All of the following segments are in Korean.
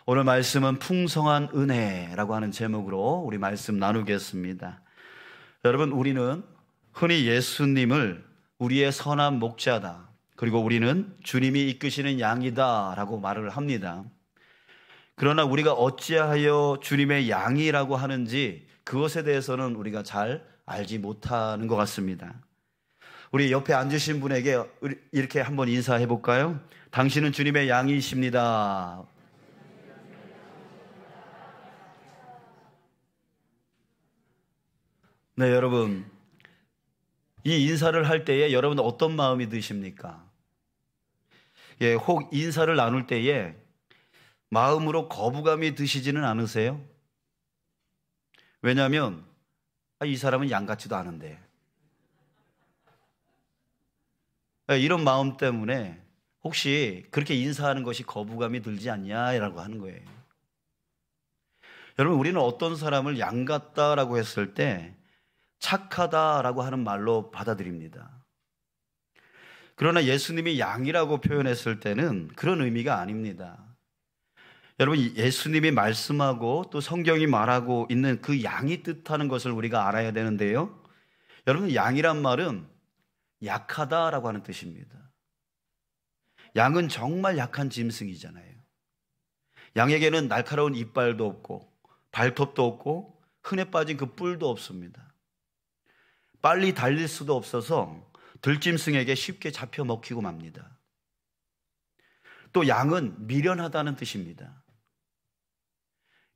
오늘 말씀은 풍성한 은혜라고 하는 제목으로 우리 말씀 나누겠습니다. 여러분, 우리는 흔히 예수님을 우리의 선한 목자다, 그리고 우리는 주님이 이끄시는 양이다 라고 말을 합니다. 그러나 우리가 어찌하여 주님의 양이라고 하는지 그것에 대해서는 우리가 잘 알지 못하는 것 같습니다. 우리 옆에 앉으신 분에게 이렇게 한번 인사해 볼까요? 당신은 주님의 양이십니다. 네, 여러분, 이 인사를 할 때에 여러분 어떤 마음이 드십니까? 혹 인사를 나눌 때에 마음으로 거부감이 드시지는 않으세요? 왜냐하면 이 사람은 양 같지도 않은데, 이런 마음 때문에 혹시 그렇게 인사하는 것이 거부감이 들지 않냐라고 하는 거예요. 여러분, 우리는 어떤 사람을 양 같다라고 했을 때 착하다라고 하는 말로 받아들입니다. 그러나 예수님이 양이라고 표현했을 때는 그런 의미가 아닙니다. 여러분, 예수님이 말씀하고 또 성경이 말하고 있는 그 양이 뜻하는 것을 우리가 알아야 되는데요, 여러분, 양이란 말은 약하다라고 하는 뜻입니다. 양은 정말 약한 짐승이잖아요. 양에게는 날카로운 이빨도 없고 발톱도 없고 흔해 빠진 그 뿔도 없습니다. 빨리 달릴 수도 없어서 들짐승에게 쉽게 잡혀 먹히고 맙니다. 또 양은 미련하다는 뜻입니다.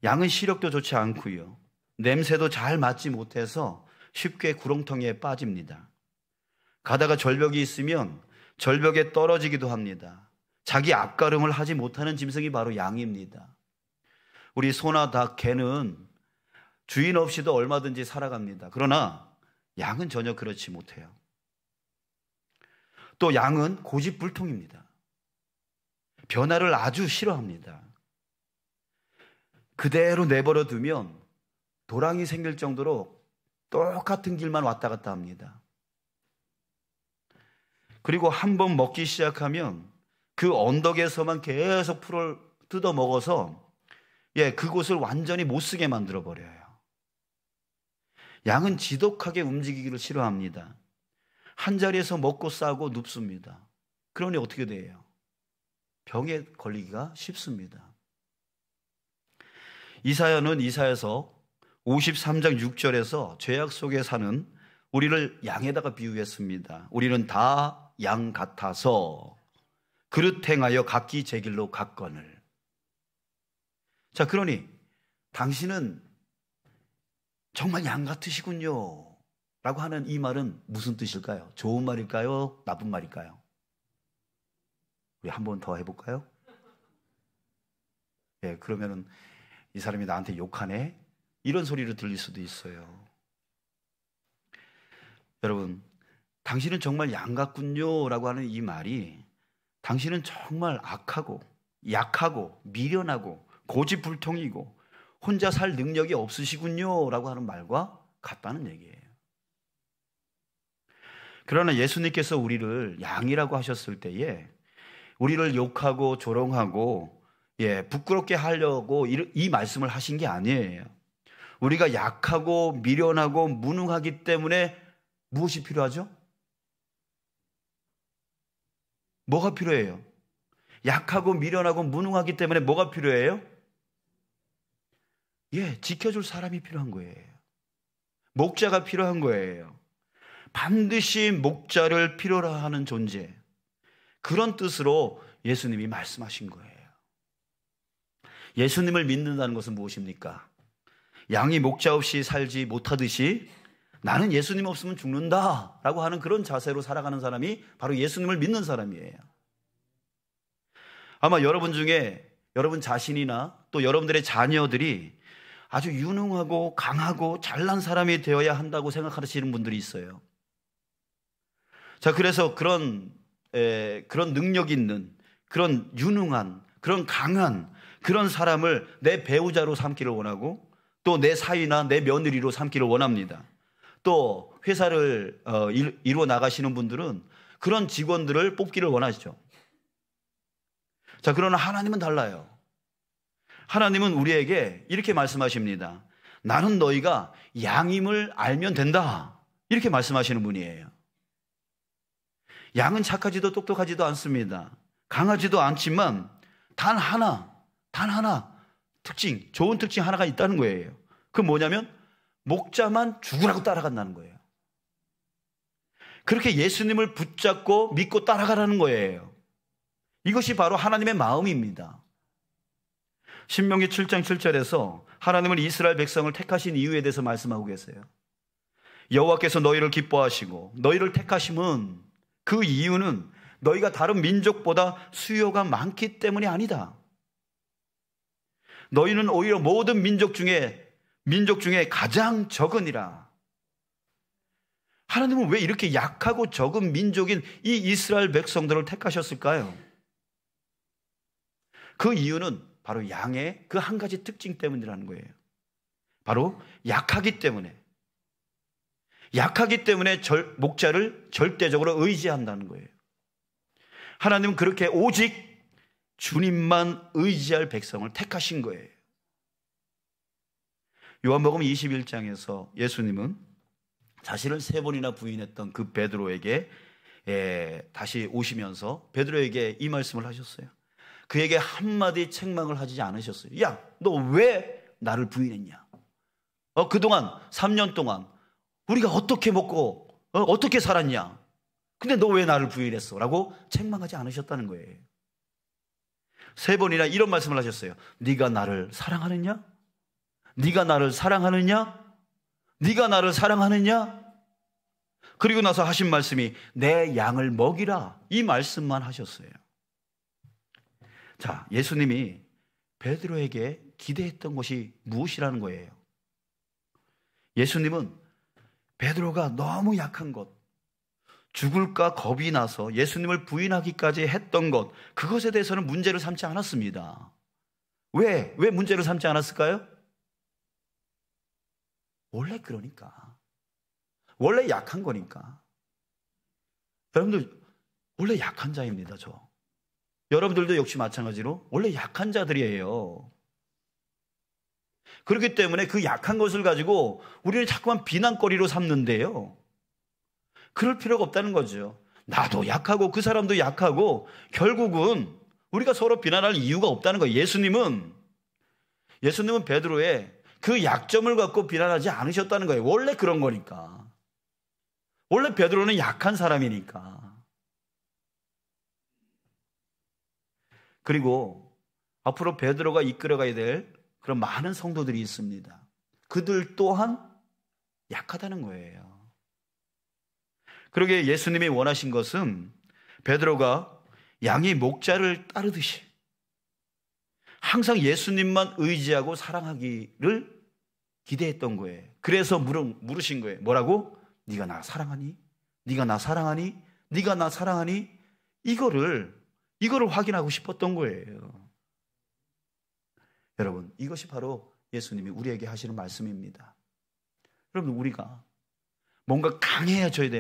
양은 시력도 좋지 않고요, 냄새도 잘 맡지 못해서 쉽게 구렁텅이에 빠집니다. 가다가 절벽이 있으면 절벽에 떨어지기도 합니다. 자기 앞가름을 하지 못하는 짐승이 바로 양입니다. 우리 소나 닭, 개는 주인 없이도 얼마든지 살아갑니다. 그러나 양은 전혀 그렇지 못해요. 또 양은 고집불통입니다. 변화를 아주 싫어합니다. 그대로 내버려 두면 도랑이 생길 정도로 똑같은 길만 왔다 갔다 합니다. 그리고 한번 먹기 시작하면 그 언덕에서만 계속 풀을 뜯어 먹어서 그곳을 완전히 못 쓰게 만들어 버려요. 양은 지독하게 움직이기를 싫어합니다. 한 자리에서 먹고 싸고 눕습니다. 그러니 어떻게 돼요? 병에 걸리기가 쉽습니다. 이사야는 이사야서 53장 6절에서 죄악 속에 사는 우리를 양에다가 비유했습니다. 우리는 다 양 같아서 그릇 행하여 각기 제 길로 갔거늘. 자, 그러니 당신은 정말 양 같으시군요 라고 하는 이 말은 무슨 뜻일까요? 좋은 말일까요? 나쁜 말일까요? 우리 한 번 더 해볼까요? 그러면은 이 사람이 나한테 욕하네? 이런 소리로 들릴 수도 있어요. 여러분, 당신은 정말 양 같군요 라고 하는 이 말이 당신은 정말 악하고 약하고 미련하고 고집불통이고 혼자 살 능력이 없으시군요 라고 하는 말과 같다는 얘기예요. 그러나 예수님께서 우리를 양이라고 하셨을 때에 우리를 욕하고 조롱하고 부끄럽게 하려고 이 말씀을 하신 게 아니에요. 우리가 약하고 미련하고 무능하기 때문에 무엇이 필요하죠? 뭐가 필요해요? 약하고 미련하고 무능하기 때문에 뭐가 필요해요? 지켜줄 사람이 필요한 거예요. 목자가 필요한 거예요. 반드시 목자를 필요로 하는 존재, 그런 뜻으로 예수님이 말씀하신 거예요. 예수님을 믿는다는 것은 무엇입니까? 양이 목자 없이 살지 못하듯이 나는 예수님 없으면 죽는다 라고 하는 그런 자세로 살아가는 사람이 바로 예수님을 믿는 사람이에요. 아마 여러분 중에 여러분 자신이나 또 여러분들의 자녀들이 아주 유능하고 강하고 잘난 사람이 되어야 한다고 생각하시는 분들이 있어요. 자, 그래서 그런 능력 있는, 그런 유능한, 그런 강한 그런 사람을 내 배우자로 삼기를 원하고 또 내 사위나 내 며느리로 삼기를 원합니다. 또 회사를 이루어 나가시는 분들은 그런 직원들을 뽑기를 원하시죠. 자, 그러나 하나님은 달라요. 하나님은 우리에게 이렇게 말씀하십니다. 나는 너희가 양임을 알면 된다. 이렇게 말씀하시는 분이에요. 양은 착하지도 똑똑하지도 않습니다. 강하지도 않지만 단 하나 특징, 좋은 특징 하나가 있다는 거예요. 그 뭐냐면 목자만 죽으라고 따라간다는 거예요. 그렇게 예수님을 붙잡고 믿고 따라가라는 거예요. 이것이 바로 하나님의 마음입니다. 신명기 7장 7절에서 하나님은 이스라엘 백성을 택하신 이유에 대해서 말씀하고 계세요. 여호와께서 너희를 기뻐하시고 너희를 택하심은 그 이유는 너희가 다른 민족보다 수요가 많기 때문이 아니다. 너희는 오히려 모든 민족 중에 가장 적으니라. 하나님은 왜 이렇게 약하고 적은 민족인 이 이스라엘 백성들을 택하셨을까요? 그 이유는 바로 양의 그 한 가지 특징 때문이라는 거예요. 바로 약하기 때문에 목자를 절대적으로 의지한다는 거예요. 하나님은 그렇게 오직 주님만 의지할 백성을 택하신 거예요. 요한복음 21장에서 예수님은 자신을 3번이나 부인했던 그 베드로에게 다시 오시면서 베드로에게 이 말씀을 하셨어요. 그에게 한마디 책망을 하지 않으셨어요. 야, 너 왜 나를 부인했냐? 그동안 3년 동안 우리가 어떻게 먹고 어떻게 살았냐? 근데 너 왜 나를 부인했어? 라고 책망하지 않으셨다는 거예요. 3번이나 이런 말씀을 하셨어요. 네가 나를 사랑하느냐? 네가 나를 사랑하느냐? 네가 나를 사랑하느냐? 그리고 나서 하신 말씀이 내 양을 먹이라, 이 말씀만 하셨어요. 자, 예수님이 베드로에게 기대했던 것이 무엇이라는 거예요? 예수님은 베드로가 너무 약한 것, 죽을까 겁이 나서 예수님을 부인하기까지 했던 것, 그것에 대해서는 문제를 삼지 않았습니다. 왜 문제를 삼지 않았을까요? 원래 그러니까. 원래 약한 거니까. 여러분들 원래 약한 자입니다. 여러분들도 역시 마찬가지로 원래 약한 자들이에요. 그렇기 때문에 그 약한 것을 가지고 우리는 자꾸만 비난거리로 삼는데요, 그럴 필요가 없다는 거죠. 나도 약하고 그 사람도 약하고 결국은 우리가 서로 비난할 이유가 없다는 거예요. 예수님은 베드로의 그 약점을 갖고 비난하지 않으셨다는 거예요. 원래 그런 거니까. 원래 베드로는 약한 사람이니까. 그리고 앞으로 베드로가 이끌어가야 될 그런 많은 성도들이 있습니다. 그들 또한 약하다는 거예요. 그러게 예수님이 원하신 것은 베드로가 양이 목자를 따르듯이 항상 예수님만 의지하고 사랑하기를 기대했던 거예요. 그래서 물으신 거예요. 뭐라고? 네가 나 사랑하니? 네가 나 사랑하니? 네가 나 사랑하니? 이거를 확인하고 싶었던 거예요. 여러분, 이것이 바로 예수님이 우리에게 하시는 말씀입니다. 여러분, 우리가 뭔가 강해져야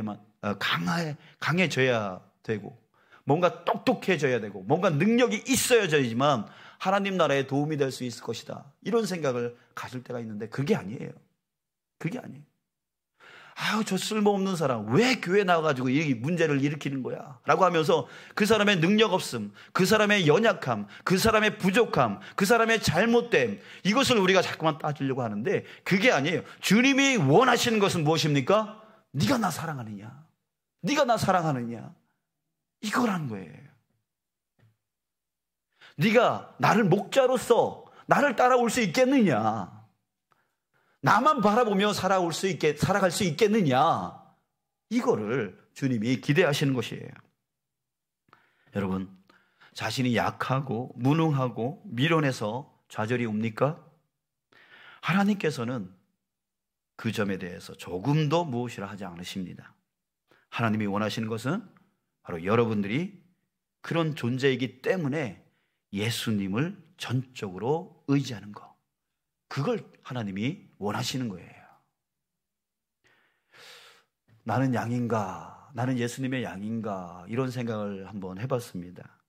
되고, 뭔가 똑똑해져야 되고, 뭔가 능력이 있어야지만 하나님 나라에 도움이 될 수 있을 것이다, 이런 생각을 가질 때가 있는데 그게 아니에요. 아유, 저 쓸모없는 사람 왜 교회 나와가지고 이 문제를 일으키는 거야? 라고 하면서 그 사람의 능력 없음, 그 사람의 연약함, 그 사람의 부족함, 그 사람의 잘못됨, 이것을 우리가 자꾸만 따지려고 하는데 그게 아니에요. 주님이 원하시는 것은 무엇입니까? 네가 나 사랑하느냐? 네가 나 사랑하느냐? 이거라는 거예요. 네가 나를 목자로서 나를 따라올 수 있겠느냐? 나만 바라보며 살아갈 수 있겠느냐? 이거를 주님이 기대하시는 것이에요. 여러분, 자신이 약하고 무능하고 미련해서 좌절이 옵니까? 하나님께서는 그 점에 대해서 조금도 무엇이라 하지 않으십니다. 하나님이 원하시는 것은 바로 여러분들이 그런 존재이기 때문에 예수님을 전적으로 의지하는 것, 그걸 하나님이 원하시는 거예요. 나는 양인가? 나는 예수님의 양인가? 이런 생각을 한번 해봤습니다.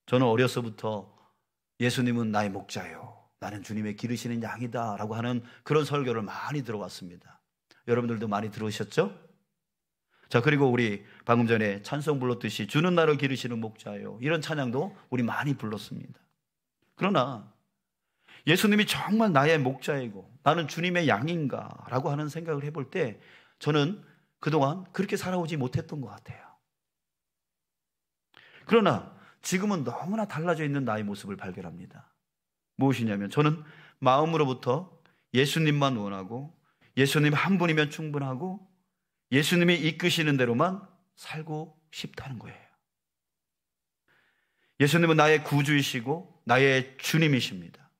저는 어려서부터 예수님은 나의 목자요, 나는 주님의 기르시는 양이다 라고 하는 그런 설교를 많이 들어왔습니다. 여러분들도 많이 들으셨죠? 자, 그리고 우리 방금 전에 찬송 불렀듯이 주는 나를 기르시는 목자요, 이런 찬양도 우리 많이 불렀습니다. 그러나 예수님이 정말 나의 목자이고 나는 주님의 양인가 라고 하는 생각을 해볼 때 저는 그동안 그렇게 살아오지 못했던 것 같아요. 그러나 지금은 너무나 달라져 있는 나의 모습을 발견합니다. 무엇이냐면 저는 마음으로부터 예수님만 원하고 예수님 한 분이면 충분하고 예수님이 이끄시는 대로만 살고 싶다는 거예요. 예수님은 나의 구주이시고 나의 주님이십니다.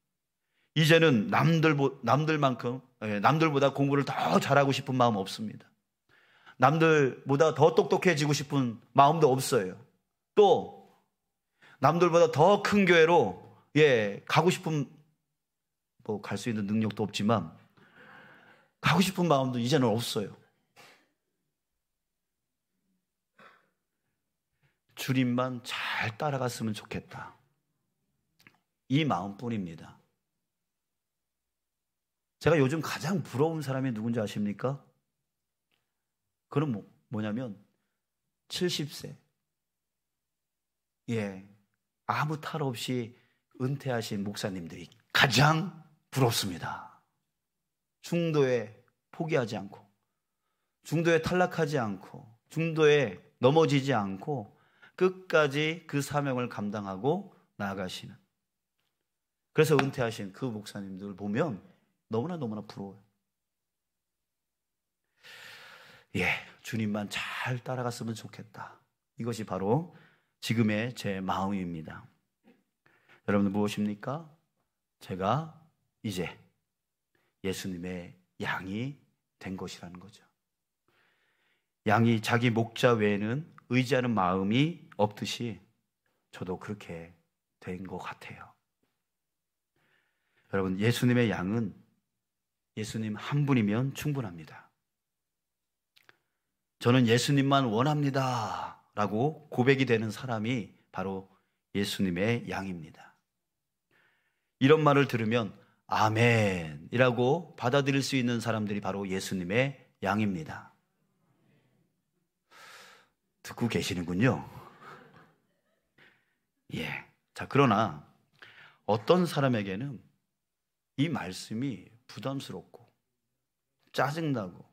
이제는 남들보다 공부를 더 잘하고 싶은 마음 없습니다. 남들보다 더 똑똑해지고 싶은 마음도 없어요. 또 남들보다 더 큰 교회로 가고 싶은, 갈 수 있는 능력도 없지만 가고 싶은 마음도 이제는 없어요. 주님만 잘 따라갔으면 좋겠다, 이 마음뿐입니다. 제가 요즘 가장 부러운 사람이 누군지 아십니까? 그건 뭐냐면 70세 아무 탈 없이 은퇴하신 목사님들이 가장 부럽습니다. 중도에 포기하지 않고, 중도에 탈락하지 않고, 중도에 넘어지지 않고 끝까지 그 사명을 감당하고 나아가시는, 그래서 은퇴하신 그 목사님들 보면 너무나 부러워요. 주님만 잘 따라갔으면 좋겠다. 이것이 바로 지금의 제 마음입니다. 여러분들 무엇입니까? 제가 이제 예수님의 양이 된 것이라는 거죠. 양이 자기 목자 외에는 의지하는 마음이 없듯이 저도 그렇게 된 것 같아요. 여러분, 예수님의 양은 예수님 한 분이면 충분합니다. 저는 예수님만 원합니다 라고 고백이 되는 사람이 바로 예수님의 양입니다. 이런 말을 들으면 아멘이라고 받아들일 수 있는 사람들이 바로 예수님의 양입니다. 듣고 계시는군요. 자, 그러나 어떤 사람에게는 이 말씀이 부담스럽고 짜증나고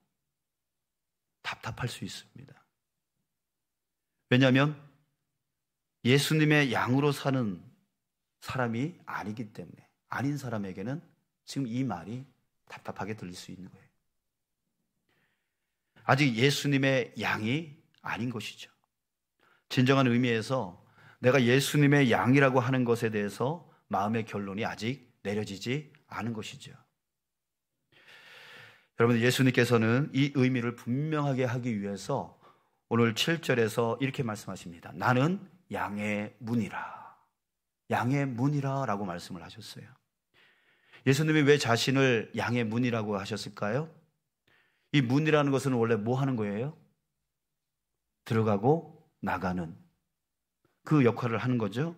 답답할 수 있습니다. 왜냐하면 예수님의 양으로 사는 사람이 아니기 때문에, 아닌 사람에게는 지금 이 말이 답답하게 들릴 수 있는 거예요. 아직 예수님의 양이 아닌 것이죠. 진정한 의미에서 내가 예수님의 양이라고 하는 것에 대해서 마음의 결론이 아직 내려지지 않은 것이죠. 여러분, 예수님께서는 이 의미를 분명하게 하기 위해서 오늘 7절에서 이렇게 말씀하십니다. 나는 양의 문이라. 양의 문이라 라고 말씀을 하셨어요. 예수님이 왜 자신을 양의 문이라고 하셨을까요? 이 문이라는 것은 원래 뭐 하는 거예요? 들어가고 나가는 그 역할을 하는 거죠.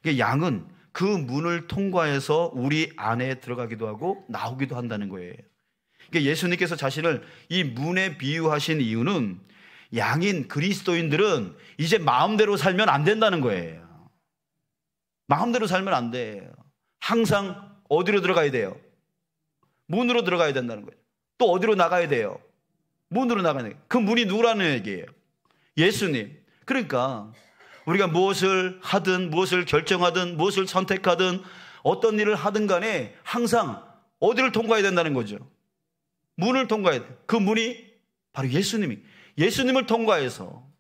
양은 그 문을 통과해서 우리 안에 들어가기도 하고 나오기도 한다는 거예요. 예수님께서 자신을 이 문에 비유하신 이유는 양인 그리스도인들은 이제 마음대로 살면 안 된다는 거예요. 마음대로 살면 안 돼요. 항상 어디로 들어가야 돼요? 문으로 들어가야 된다는 거예요. 또 어디로 나가야 돼요? 문으로 나가야 돼요. 그 문이 누구라는 얘기예요? 예수님. 그러니까 우리가 무엇을 하든 무엇을 결정하든 무엇을 선택하든 어떤 일을 하든 간에 항상 어디를 통과해야 된다는 거죠? 문을 통과해야 돼요. 그 문이 바로 예수님을 통과해서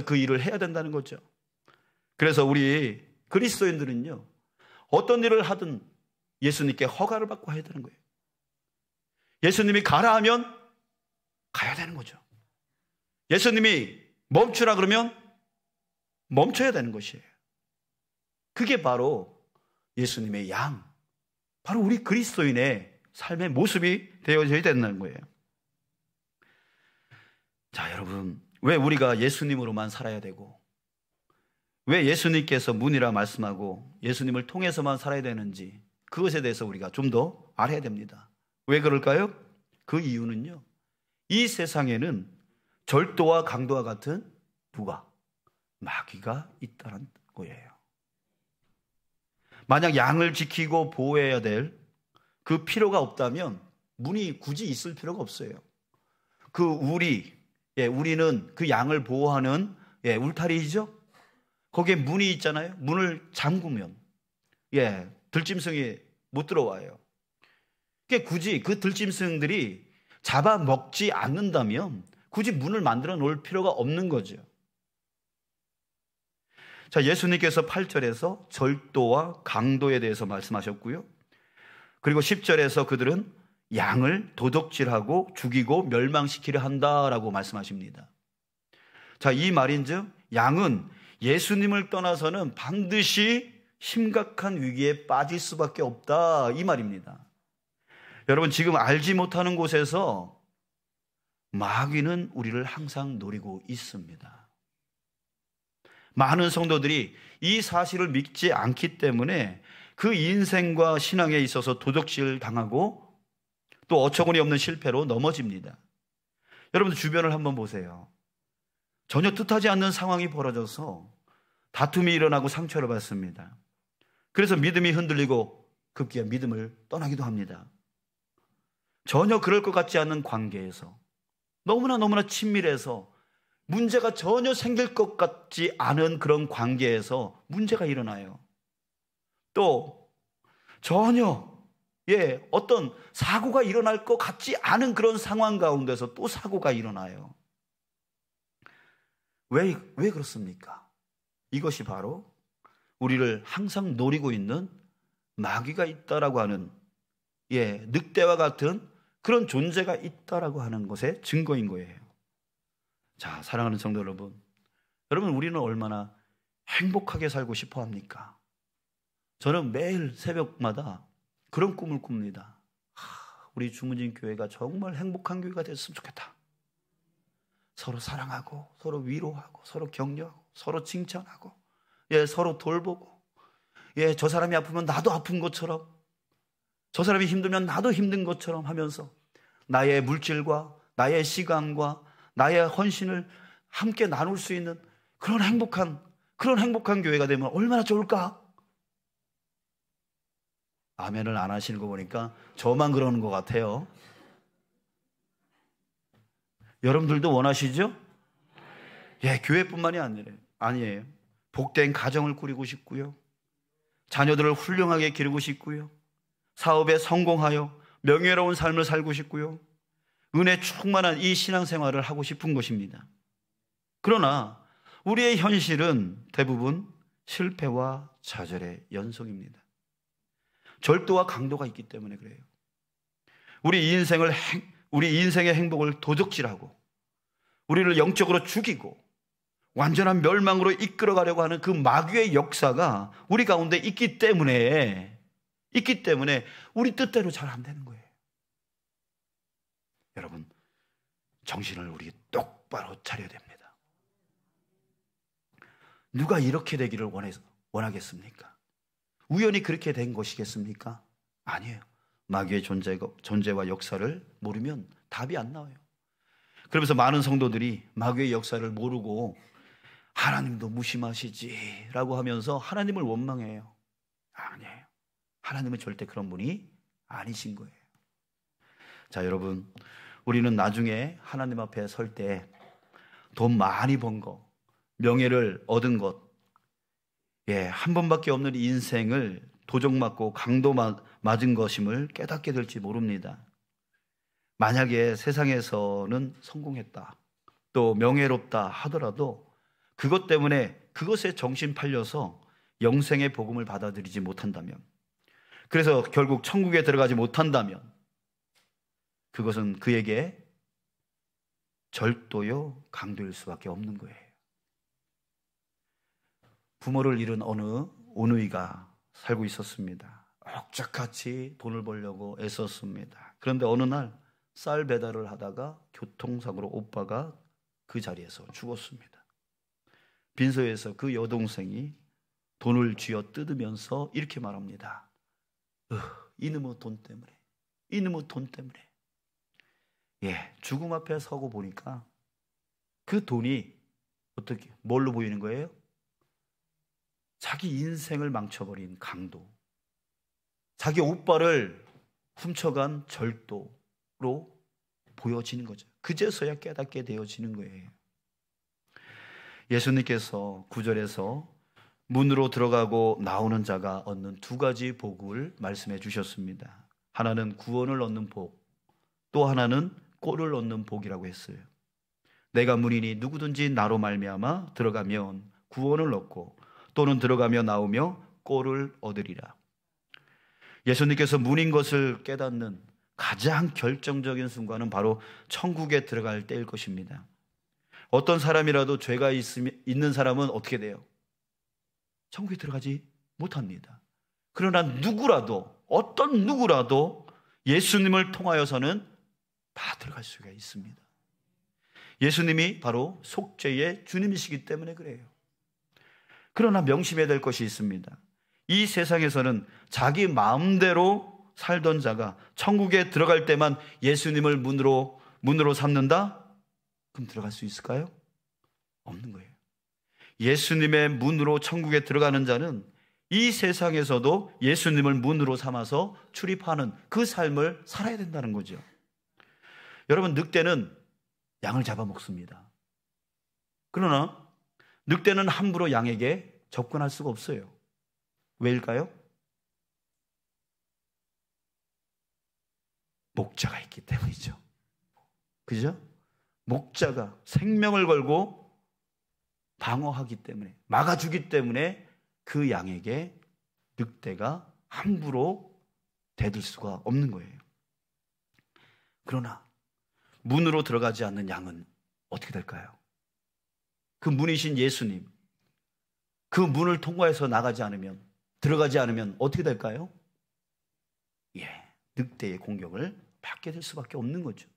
그 일을 해야 된다는 거죠. 그래서 우리 그리스도인들은요, 어떤 일을 하든 예수님께 허가를 받고 해야 되는 거예요. 예수님이 가라 하면 가야 되는 거죠. 예수님이 멈추라 그러면 멈춰야 되는 것이에요. 그게 바로 예수님의 양, 바로 우리 그리스도인의 삶의 모습이 되어져야 된다는 거예요. 자, 여러분, 왜 우리가 예수님으로만 살아야 되고 왜 예수님께서 문이라 말씀하고 예수님을 통해서만 살아야 되는지 그것에 대해서 우리가 좀 더 알아야 됩니다. 왜 그럴까요? 그 이유는요, 이 세상에는 절도와 강도와 같은 누가? 마귀가 있다는 거예요. 만약 양을 지키고 보호해야 될 그 필요가 없다면 문이 굳이 있을 필요가 없어요. 그 우리는 그 양을 보호하는 울타리이죠. 거기에 문이 있잖아요. 문을 잠그면 들짐승이 못 들어와요. 굳이 그 들짐승들이 잡아먹지 않는다면 굳이 문을 만들어 놓을 필요가 없는 거죠. 자, 예수님께서 8절에서 절도와 강도에 대해서 말씀하셨고요. 그리고 10절에서 그들은 양을 도둑질하고 죽이고 멸망시키려 한다라고 말씀하십니다. 자, 이 말인즉 양은 예수님을 떠나서는 반드시 심각한 위기에 빠질 수밖에 없다, 이 말입니다. 여러분, 지금 알지 못하는 곳에서 마귀는 우리를 항상 노리고 있습니다. 많은 성도들이 이 사실을 믿지 않기 때문에 그 인생과 신앙에 있어서 도둑질 당하고 또 어처구니 없는 실패로 넘어집니다. 여러분들 주변을 한번 보세요. 전혀 뜻하지 않는 상황이 벌어져서 다툼이 일어나고 상처를 받습니다. 그래서 믿음이 흔들리고 급기야 믿음을 떠나기도 합니다. 전혀 그럴 것 같지 않은 관계에서 너무나 친밀해서 문제가 전혀 생길 것 같지 않은 그런 관계에서 문제가 일어나요. 또 전혀 어떤 사고가 일어날 것 같지 않은 그런 상황 가운데서 또 사고가 일어나요. 왜 그렇습니까? 이것이 바로 우리를 항상 노리고 있는 마귀가 있다라고 하는 늑대와 같은 그런 존재가 있다라고 하는 것의 증거인 거예요. 자, 사랑하는 성도 여러분, 우리는 얼마나 행복하게 살고 싶어 합니까? 저는 매일 새벽마다 그런 꿈을 꿉니다. 우리 주문진 교회가 정말 행복한 교회가 됐으면 좋겠다. 서로 사랑하고 서로 위로하고 서로 격려하고 서로 칭찬하고 서로 돌보고 저 사람이 아프면 나도 아픈 것처럼, 저 사람이 힘들면 나도 힘든 것처럼 하면서 나의 물질과 나의 시간과 나의 헌신을 함께 나눌 수 있는 그런 행복한 교회가 되면 얼마나 좋을까? 아멘을 안 하시는 거 보니까 저만 그러는 것 같아요. 여러분들도 원하시죠? 교회뿐만이 아니에요. 복된 가정을 꾸리고 싶고요, 자녀들을 훌륭하게 기르고 싶고요, 사업에 성공하여 명예로운 삶을 살고 싶고요, 은혜 충만한 이 신앙생활을 하고 싶은 것입니다. 그러나 우리의 현실은 대부분 실패와 좌절의 연속입니다. 절도와 강도가 있기 때문에 그래요. 우리 인생의 행복을 도둑질하고 우리를 영적으로 죽이고 완전한 멸망으로 이끌어가려고 하는 그 마귀의 역사가 우리 가운데 있기 때문에 우리 뜻대로 잘 안 되는 거예요. 여러분, 정신을 우리 똑바로 차려야 됩니다. 누가 이렇게 되기를 원하겠습니까? 우연히 그렇게 된 것이겠습니까? 아니에요. 마귀의 존재와 역사를 모르면 답이 안 나와요. 그러면서 많은 성도들이 마귀의 역사를 모르고 하나님도 무심하시지라고 하면서 하나님을 원망해요. 아니에요. 하나님은 절대 그런 분이 아니신 거예요. 자, 여러분, 우리는 나중에 하나님 앞에 설 때 돈 많이 번 거, 명예를 얻은 것, 한 번밖에 없는 인생을 도적맞고 강도 맞은 것임을 깨닫게 될지 모릅니다. 만약에 세상에서는 성공했다, 또 명예롭다 하더라도 그것 때문에 그것에 정신 팔려서 영생의 복음을 받아들이지 못한다면, 그래서 결국 천국에 들어가지 못한다면 그것은 그에게 절도요 강도일 수밖에 없는 거예요. 부모를 잃은 어느 오누이가 살고 있었습니다. 억짝같이 돈을 벌려고 애썼습니다. 그런데 어느 날 쌀 배달을 하다가 교통사고로 오빠가 그 자리에서 죽었습니다. 빈소에서 그 여동생이 돈을 쥐어 뜯으면서 이렇게 말합니다. 이놈의 돈 때문에, 이놈의 돈 때문에. 죽음 앞에 서고 보니까 그 돈이 어떻게, 뭘로 보이는 거예요? 자기 인생을 망쳐버린 강도, 자기 오빠를 훔쳐간 절도로 보여지는 거죠. 그제서야 깨닫게 되어지는 거예요. 예수님께서 9절에서 문으로 들어가고 나오는 자가 얻는 두 가지 복을 말씀해 주셨습니다. 하나는 구원을 얻는 복, 또 하나는 꼴을 얻는 복이라고 했어요. 내가 문이니 누구든지 나로 말미암아 들어가면 구원을 얻고 또는 들어가며 나오며 꼴을 얻으리라. 예수님께서 문인 것을 깨닫는 가장 결정적인 순간은 바로 천국에 들어갈 때일 것입니다. 어떤 사람이라도 죄가 있는 사람은 어떻게 돼요? 천국에 들어가지 못합니다. 그러나 누구라도, 어떤 누구라도 예수님을 통하여서는 다 들어갈 수가 있습니다. 예수님이 바로 속죄의 주님이시기 때문에 그래요. 그러나 명심해야 될 것이 있습니다. 이 세상에서는 자기 마음대로 살던 자가 천국에 들어갈 때만 예수님을 문으로 삼는다? 그럼 들어갈 수 있을까요? 없는 거예요. 예수님의 문으로 천국에 들어가는 자는 이 세상에서도 예수님을 문으로 삼아서 출입하는 그 삶을 살아야 된다는 거죠. 여러분, 늑대는 양을 잡아먹습니다. 그러나 늑대는 함부로 양에게 접근할 수가 없어요. 왜일까요? 목자가 있기 때문이죠. 그죠? 목자가 생명을 걸고 방어하기 때문에, 막아주기 때문에 그 양에게 늑대가 함부로 대들 수가 없는 거예요. 그러나 문으로 들어가지 않는 양은 어떻게 될까요? 그 문이신 예수님, 그 문을 통과해서 들어가지 않으면 어떻게 될까요? 늑대의 공격을 받게 될 수밖에 없는 거죠.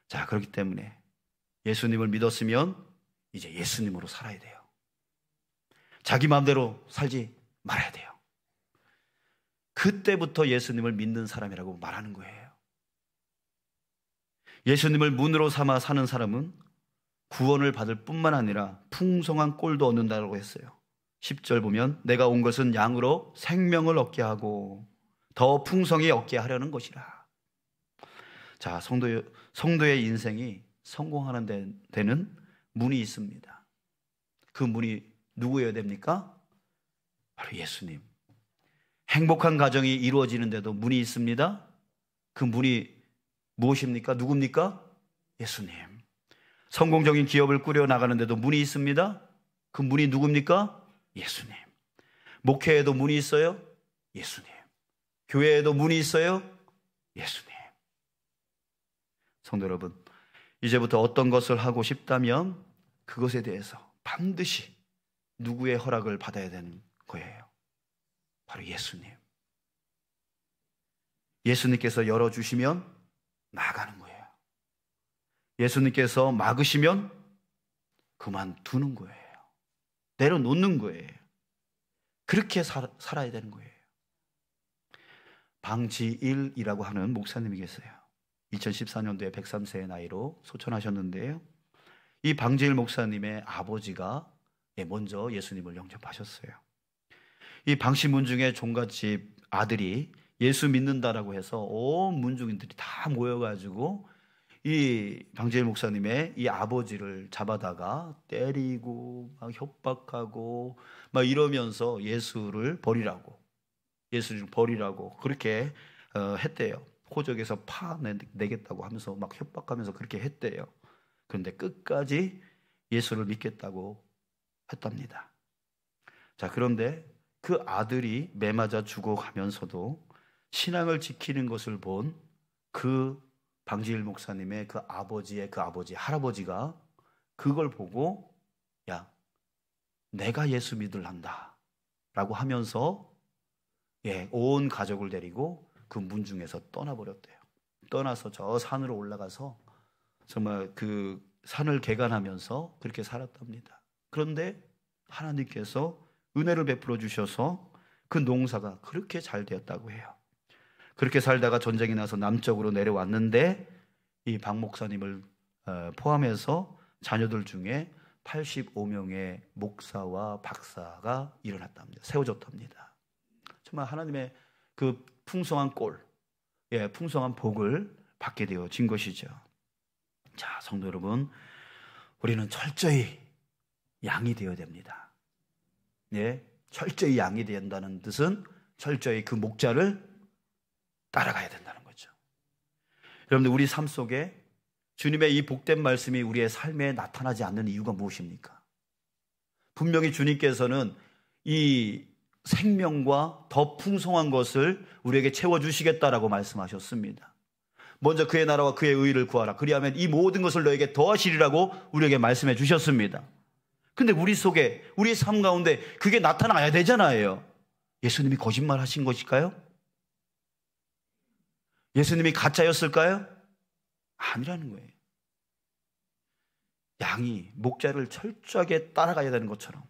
자, 그렇기 때문에 예수님을 믿었으면 이제 예수님으로 살아야 돼요. 자기 마음대로 살지 말아야 돼요. 그때부터 예수님을 믿는 사람이라고 말하는 거예요. 예수님을 문으로 삼아 사는 사람은 구원을 받을 뿐만 아니라 풍성한 꼴도 얻는다고 했어요. 10절 보면 내가 온 것은 양으로 생명을 얻게 하고 더 풍성히 얻게 하려는 것이라. 자, 성도의 인생이 성공하는 데는 문이 있습니다. 그 문이 누구여야 됩니까? 바로 예수님. 행복한 가정이 이루어지는데도 문이 있습니다. 그 문이 무엇입니까? 누굽니까? 예수님. 성공적인 기업을 꾸려나가는데도 문이 있습니다. 그 문이 누굽니까? 예수님. 목회에도 문이 있어요? 예수님. 교회에도 문이 있어요? 예수님. 성도 여러분, 이제부터 어떤 것을 하고 싶다면 그것에 대해서 반드시 누구의 허락을 받아야 되는 거예요. 바로 예수님. 예수님께서 열어주시면 나가는 거예요. 예수님께서 막으시면 그만두는 거예요. 내려놓는 거예요. 그렇게 살아야 되는 거예요. 방지일이라고 하는 목사님이 계세요. 2014년도에 103세의 나이로 소천하셨는데요. 이 방지일 목사님의 아버지가 먼저 예수님을 영접하셨어요. 이 방시문중의 종갓집 아들이 예수 믿는다라고 해서 온 문중인들이 다 모여가지고 이 방지일 목사님의 이 아버지를 잡아다가 때리고 막 협박하고 막 이러면서 예수를 버리라고 그렇게 했대요. 호적에서 파내겠다고 하면서 막 협박하면서 그렇게 했대요. 그런데 끝까지 예수를 믿겠다고 했답니다. 자, 그런데 그 아들이 매맞아 죽어가면서도 신앙을 지키는 것을 본 그 방지일 목사님의 그 아버지, 할아버지가 그걸 보고 야, 내가 예수 믿을란다 라고 하면서 온 가족을 데리고 그 문중에서 떠나버렸대요. 떠나서 저 산으로 올라가서 정말 그 산을 개간하면서 그렇게 살았답니다. 그런데 하나님께서 은혜를 베풀어 주셔서 그 농사가 그렇게 잘 되었다고 해요. 그렇게 살다가 전쟁이 나서 남쪽으로 내려왔는데 이 박 목사님을 포함해서 자녀들 중에 85명의 목사와 박사가 일어났답니다. 세워졌답니다. 정말 하나님의 그 풍성한 꼴, 풍성한 복을 받게 되어진 것이죠. 자, 성도 여러분, 우리는 철저히 양이 되어야 됩니다. 철저히 양이 된다는 뜻은 철저히 그 목자를 따라가야 된다는 거죠. 여러분들, 우리 삶 속에 주님의 이 복된 말씀이 우리의 삶에 나타나지 않는 이유가 무엇입니까? 분명히 주님께서는 이 생명과 더 풍성한 것을 우리에게 채워주시겠다라고 말씀하셨습니다. 먼저 그의 나라와 그의 의의를 구하라. 그리하면 이 모든 것을 너에게 더하시리라고 우리에게 말씀해 주셨습니다. 근데 우리 속에, 우리의 삶 가운데 그게 나타나야 되잖아요. 예수님이 거짓말 하신 것일까요? 예수님이 가짜였을까요? 아니라는 거예요. 양이 목자를 철저하게 따라가야 되는 것처럼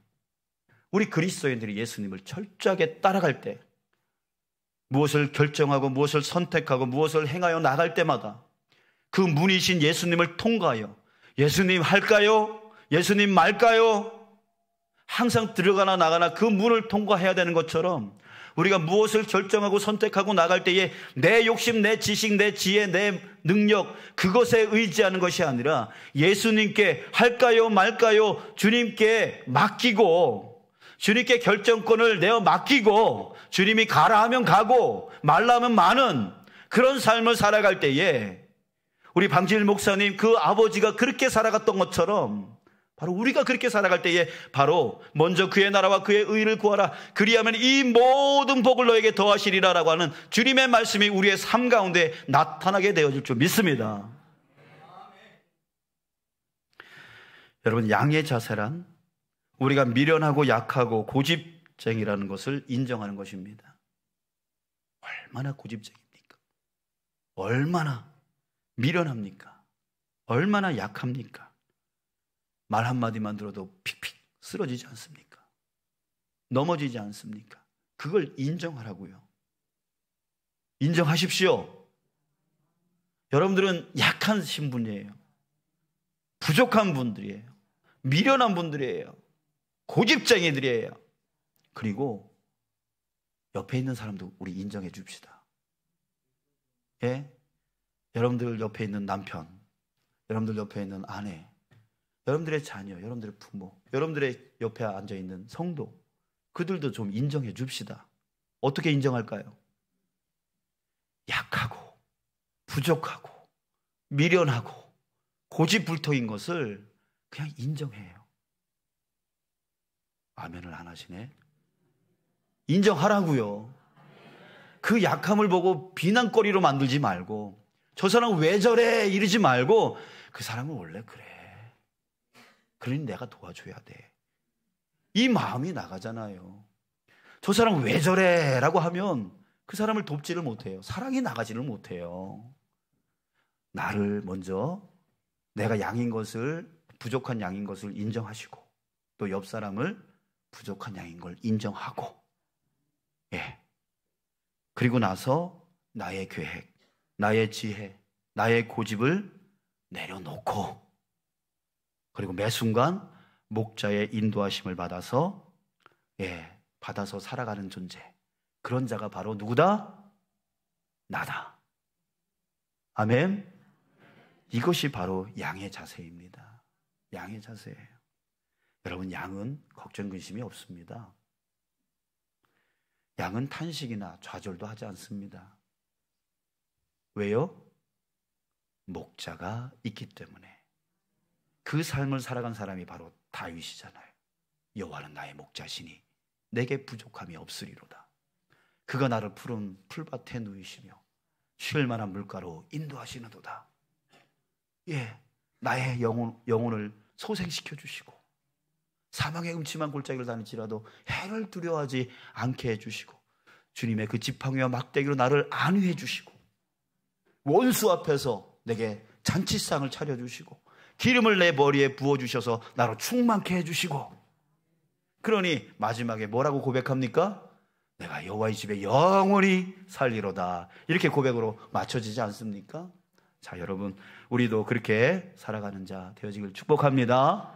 우리 그리스도인들이 예수님을 철저하게 따라갈 때, 무엇을 결정하고 무엇을 선택하고 무엇을 행하여 나갈 때마다 그 문이신 예수님을 통과하여 예수님 할까요? 예수님 말까요? 항상 들어가나 나가나 그 문을 통과해야 되는 것처럼 우리가 무엇을 결정하고 선택하고 나갈 때에 내 욕심, 내 지식, 내 지혜, 내 능력, 그것에 의지하는 것이 아니라 예수님께 할까요 말까요 주님께 맡기고, 주님께 결정권을 내어 맡기고, 주님이 가라 하면 가고 말라 하면 마는 그런 삶을 살아갈 때에 우리 방진일 목사님 그 아버지가 그렇게 살아갔던 것처럼 바로 우리가 그렇게 살아갈 때에 바로 먼저 그의 나라와 그의 의를 구하라. 그리하면 이 모든 복을 너에게 더하시리라 라고 하는 주님의 말씀이 우리의 삶 가운데 나타나게 되어질 줄 믿습니다. 여러분, 양의 자세란 우리가 미련하고 약하고 고집쟁이라는 것을 인정하는 것입니다. 얼마나 고집쟁입니까? 얼마나 미련합니까? 얼마나 약합니까? 말 한마디만 들어도 픽픽 쓰러지지 않습니까? 넘어지지 않습니까? 그걸 인정하라고요. 인정하십시오. 여러분들은 약한 신분이에요. 부족한 분들이에요. 미련한 분들이에요. 고집쟁이들이에요. 그리고 옆에 있는 사람도 우리 인정해 줍시다. 여러분들 옆에 있는 남편, 여러분들 옆에 있는 아내, 여러분들의 자녀, 여러분들의 부모, 여러분들의 옆에 앉아있는 성도, 그들도 좀 인정해 줍시다. 어떻게 인정할까요? 약하고 부족하고 미련하고 고집불통인 것을 그냥 인정해요. 아멘을 안 하시네. 인정하라고요. 그 약함을 보고 비난거리로 만들지 말고, 저 사람 왜 저래 이러지 말고, 그 사람은 원래 그래, 그러니 내가 도와줘야 돼, 이 마음이 나가잖아요. 저 사람 왜 저래 라고 하면 그 사람을 돕지를 못해요. 사랑이 나가지를 못해요. 나를 먼저 내가 양인 것을, 부족한 양인 것을 인정하시고, 또 옆 사람을 부족한 양인 걸 인정하고, 그리고 나서 나의 계획, 나의 지혜, 나의 고집을 내려놓고, 그리고 매 순간 목자의 인도하심을 받아서 살아가는 존재, 그런 자가 바로 누구다? 나다. 아멘. 이것이 바로 양의 자세입니다. 양의 자세예요. 여러분, 양은 걱정 근심이 없습니다. 양은 탄식이나 좌절도 하지 않습니다. 왜요? 목자가 있기 때문에. 그 삶을 살아간 사람이 바로 다윗이잖아요. 여호와는 나의 목자시니 내게 부족함이 없으리로다. 그가 나를 푸른 풀밭에 누이시며 쉴 만한 물가로 인도하시는도다. 나의 영혼을 소생시켜 주시고, 사망의 음침한 골짜기를 다닐지라도 해를 두려워하지 않게 해주시고, 주님의 그 지팡이와 막대기로 나를 안위해 주시고, 원수 앞에서 내게 잔치상을 차려주시고, 기름을 내 머리에 부어주셔서 나로 충만케 해주시고, 그러니 마지막에 뭐라고 고백합니까? 내가 여호와의 집에 영원히 살리로다. 이렇게 고백으로 맞춰지지 않습니까? 자, 여러분, 우리도 그렇게 살아가는 자 되어지길 축복합니다.